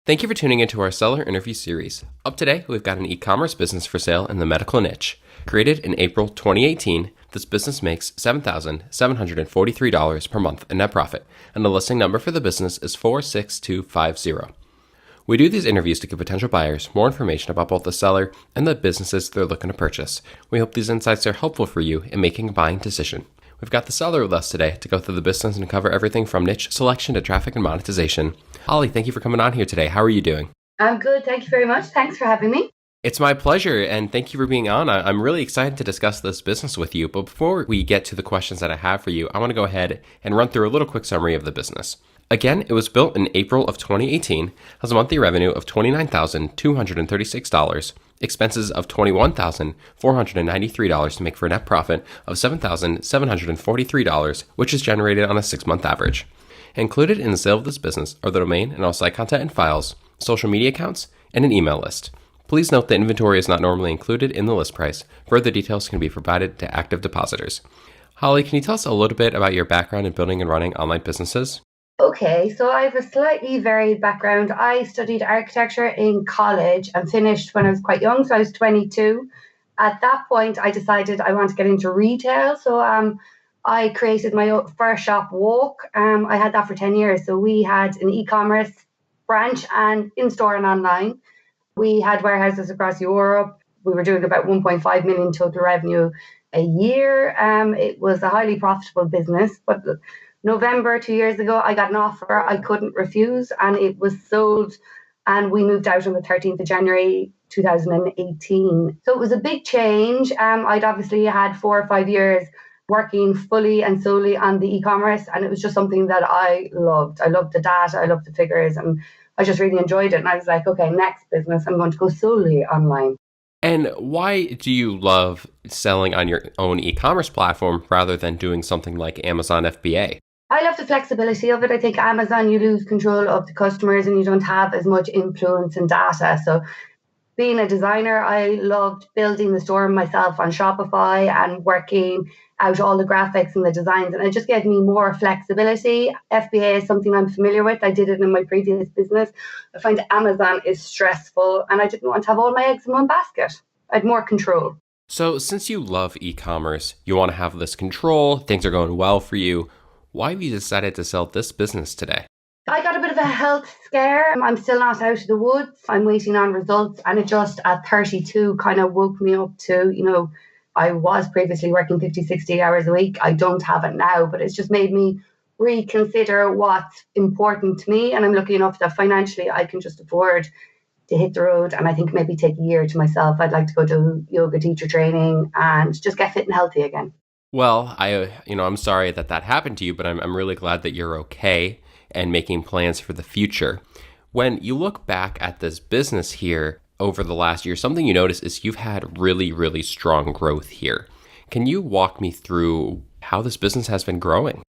Thank you for tuning into our seller interview series. Up today, we've got an e-commerce business for sale in the medical niche. Created in April 2018, this business makes $7,743 per month in net profit, and the listing number for the business is 46250. We do these interviews to give potential buyers more information about both the seller and the businesses they're looking to purchase. We hope these insights are helpful for you in making a buying decision. We've got the seller with us today to go through the business and cover everything from niche selection to traffic and monetization. Holly, thank you for coming on here today. How are you doing? I'm good. Thank you very much. Thanks for having me. It's my pleasure, and thank you for being on. I'm really excited to discuss this business with you. But before we get to the questions that I have for you, I want to go ahead and run through a little quick summary of the business. Again, it was built in April of 2018, has a monthly revenue of $29,236, expenses of $21,493 to make for a net profit of $7,743, which is generated on a 6-month average. Included in the sale of this business are the domain and all site content and files, social media accounts, and an email list. Please note that inventory is not normally included in the list price. Further details can be provided to active depositors. Holly, can you tell us a little bit about your background in building and running online businesses? Okay, so I have a slightly varied background. I studied architecture in college and finished when I was quite young, so I was 22. At that point, I decided I wanted to get into retail, so I created my first shop, Walk. I had that for 10 years, so we had an e-commerce branch and in-store and online. We had warehouses across Europe. We were doing about 1.5 million total revenue a year. It was a highly profitable business, but November 2 years ago, I got an offer I couldn't refuse, and it was sold, and we moved out on the 13th of January 2018. So it was a big change. I'd obviously had 4 or 5 years working fully and solely on the e-commerce, and it was just something that I loved. I loved the data, I loved the figures, and I just really enjoyed it. And I was like, okay, next business, I'm going to go solely online. And why do you love selling on your own e-commerce platform rather than doing something like Amazon FBA? I love the flexibility of it. I think Amazon, you lose control of the customers and you don't have as much influence and data. So being a designer, I loved building the store myself on Shopify and working out all the graphics and the designs. And it just gave me more flexibility. FBA is something I'm familiar with. I did it in my previous business. I find Amazon is stressful and I didn't want to have all my eggs in one basket. I had more control. So since you love e-commerce, you want to have this control, things are going well for you. Why have you decided to sell this business today? I got a bit of a health scare. I'm still not out of the woods. I'm waiting on results. And it just at 32 kind of woke me up to, I was previously working 50, 60 hours a week. I don't have it now, but it's just made me reconsider what's important to me. And I'm lucky enough that financially I can just afford to hit the road. And I think maybe take a year to myself. I'd like to go to yoga teacher training and just get fit and healthy again. Well, I'm sorry that happened to you, but I'm really glad that you're okay and making plans for the future. When you look back at this business here over the last year, something you notice is you've had really, really strong growth here. Can you walk me through how this business has been growing?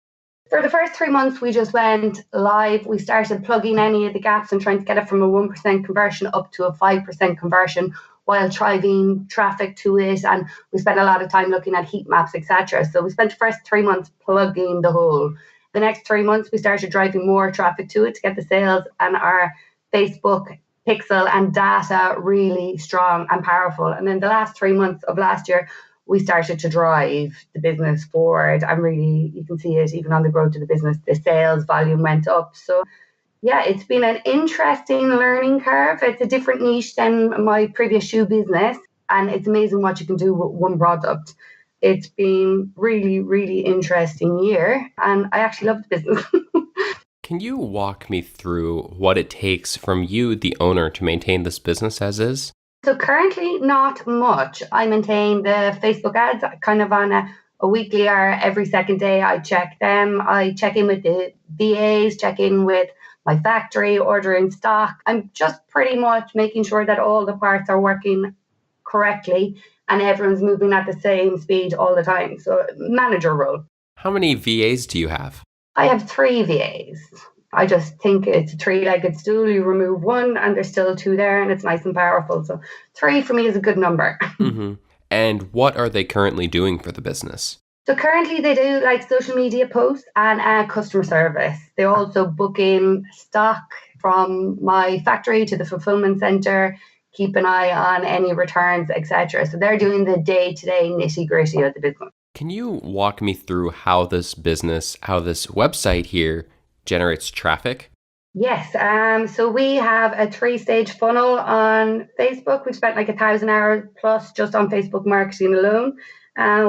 For the first 3 months, we just went live. We started plugging any of the gaps and trying to get it from a 1% conversion up to a 5% conversion while driving traffic to it. And we spent a lot of time looking at heat maps, etc. So we spent the first 3 months plugging the hole. The next 3 months, we started driving more traffic to it to get the sales and our Facebook pixel and data really strong and powerful. And then the last 3 months of last year, we started to drive the business forward. And really, you can see it even on the growth of the business, the sales volume went up. So yeah, it's been an interesting learning curve. It's a different niche than my previous shoe business. And it's amazing what you can do with one product. It's been really, really interesting year. And I actually love the business. Can you walk me through what it takes from you, the owner, to maintain this business as is? So currently, not much. I maintain the Facebook ads kind of on a weekly or every second day. I check them. I check in with the VAs, check in with my factory, ordering stock. I'm just pretty much making sure that all the parts are working correctly and everyone's moving at the same speed all the time. So manager role. How many VAs do you have? I have 3 VAs. I just think it's a 3-legged stool. You remove one and there's still 2 there and it's nice and powerful. So 3 for me is a good number. Mm-hmm. And what are they currently doing for the business? So currently they do like social media posts and customer service. They also book in stock from my factory to the fulfillment center, keep an eye on any returns, etc. So they're doing the day-to-day nitty-gritty of the business. Can you walk me through how this website here generates traffic? Yes. So we have a 3-stage funnel on Facebook. We've spent like 1,000 hours plus just on Facebook marketing alone.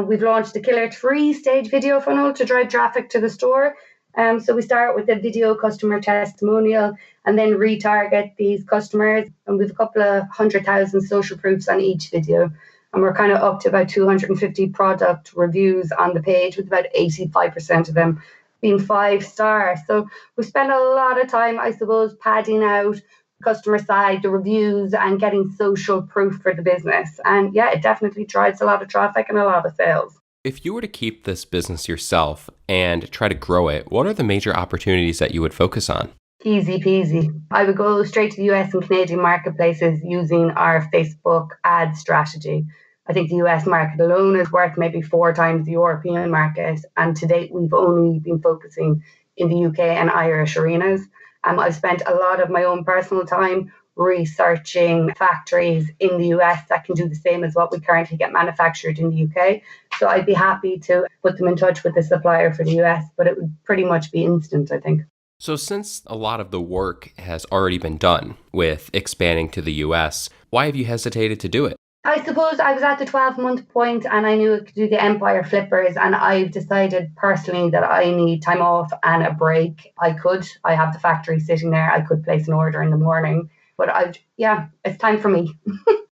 We've launched a killer 3-stage video funnel to drive traffic to the store. So we start with a video customer testimonial and then retarget these customers. And we've a couple of 100,000 social proofs on each video. And we're kind of up to about 250 product reviews on the page, with about 85% of them being 5-star. So we spend a lot of time, I suppose, padding out the customer side, the reviews, and getting social proof for the business. And yeah, it definitely drives a lot of traffic and a lot of sales. If you were to keep this business yourself and try to grow it, what are the major opportunities that you would focus on? Easy peasy. I would go straight to the US and Canadian marketplaces using our Facebook ad strategy. I think the US market alone is worth maybe 4 times the European market. And to date, we've only been focusing in the UK and Irish arenas. I've spent a lot of my own personal time researching factories in the US that can do the same as what we currently get manufactured in the UK. So I'd be happy to put them in touch with the supplier for the US, but it would pretty much be instant, I think. So since a lot of the work has already been done with expanding to the US, why have you hesitated to do it? I suppose I was at the 12-month point and I knew I could do the Empire Flippers, and I've decided personally that I need time off and a break. I have the factory sitting there. I could place an order in the morning, but it's time for me.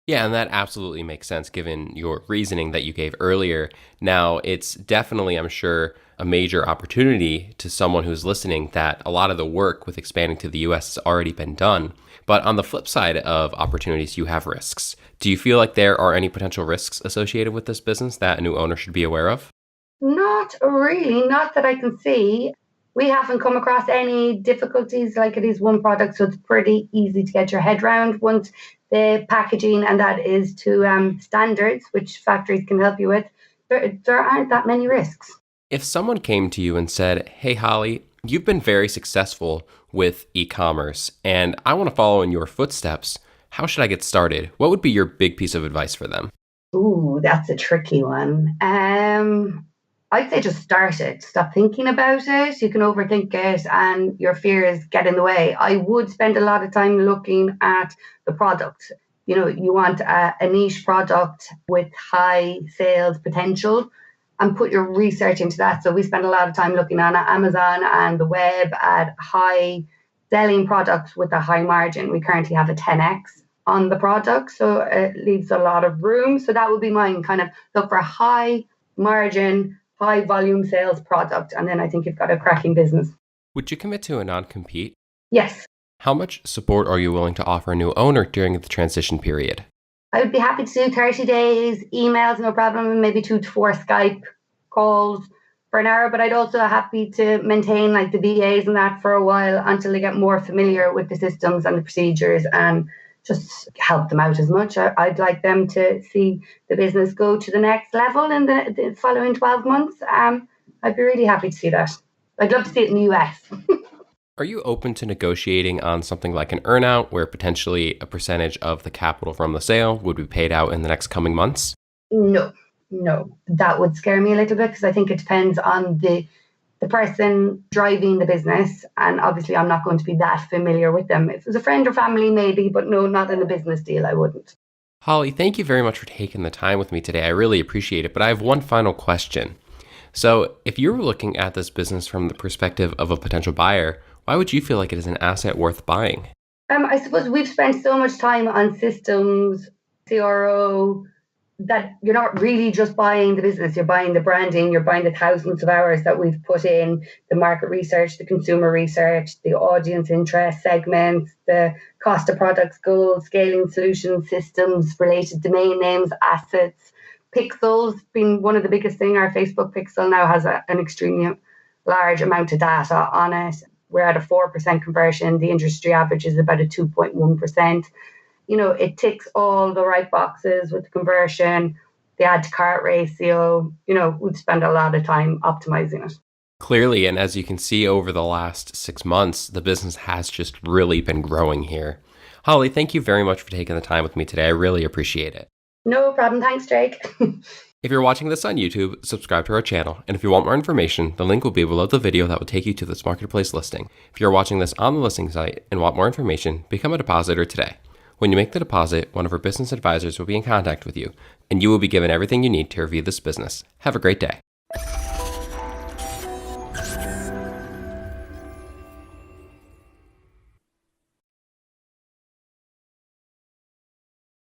Yeah, and that absolutely makes sense given your reasoning that you gave earlier. Now, it's definitely, I'm sure, a major opportunity to someone who's listening that a lot of the work with expanding to the US has already been done. But on the flip side of opportunities, you have risks. Do you feel like there are any potential risks associated with this business that a new owner should be aware of? Not really, not that I can see. We haven't come across any difficulties. Like, it is one product, so it's pretty easy to get your head around once the packaging and that is to standards, which factories can help you with. There aren't that many risks. If someone came to you and said, "Hey, Holly, you've been very successful with e-commerce and I want to follow in your footsteps. How should I get started?" What would be your big piece of advice for them? Ooh, that's a tricky one. I'd say just start it. Stop thinking about it. You can overthink it and your fears get in the way. I would spend a lot of time looking at the product. You know, you want a niche product with high sales potential, and put your research into that. So we spend a lot of time looking on Amazon and the web at high selling products with a high margin. We currently have a 10x on the product, so it leaves a lot of room. So that would be mine, kind of look for a high margin, high volume sales product. And then I think you've got a cracking business. Would you commit to a non-compete? Yes. How much support are you willing to offer a new owner during the transition period? I would be happy to do 30 days, emails, no problem, and maybe 2 to 4 Skype calls for an hour. But I'd also happy to maintain like the VAs and that for a while until they get more familiar with the systems and the procedures, and just help them out as much. I'd like them to see the business go to the next level in the following 12 months. I'd be really happy to see that. I'd love to see it in the US. Are you open to negotiating on something like an earnout where potentially a percentage of the capital from the sale would be paid out in the next coming months? No, that would scare me a little bit, because I think it depends on the person driving the business. And obviously I'm not going to be that familiar with them. If it was a friend or family, maybe, but no, not in a business deal, I wouldn't. Holly, thank you very much for taking the time with me today. I really appreciate it. But I have one final question. So if you were looking at this business from the perspective of a potential buyer, why would you feel like it is an asset worth buying? I suppose we've spent so much time on systems, CRO, that you're not really just buying the business. You're buying the branding, you're buying the thousands of hours that we've put in, the market research, the consumer research, the audience interest segments, the cost of products, goals, scaling solutions, systems, related domain names, assets, pixels being one of the biggest thing. Our Facebook pixel now has an extremely large amount of data on it. We're at a 4% conversion. The industry average is about a 2.1%. You know, it ticks all the right boxes with the conversion, the add to cart ratio. You know, we've spent a lot of time optimizing it. Clearly, and as you can see over the last 6 months, the business has just really been growing here. Holly, thank you very much for taking the time with me today. I really appreciate it. No problem. Thanks, Jake. If you're watching this on YouTube, subscribe to our channel. And if you want more information, the link will be below the video that will take you to this marketplace listing. If you're watching this on the listing site and want more information, become a depositor today. When you make the deposit, one of our business advisors will be in contact with you, and you will be given everything you need to review this business. Have a great day.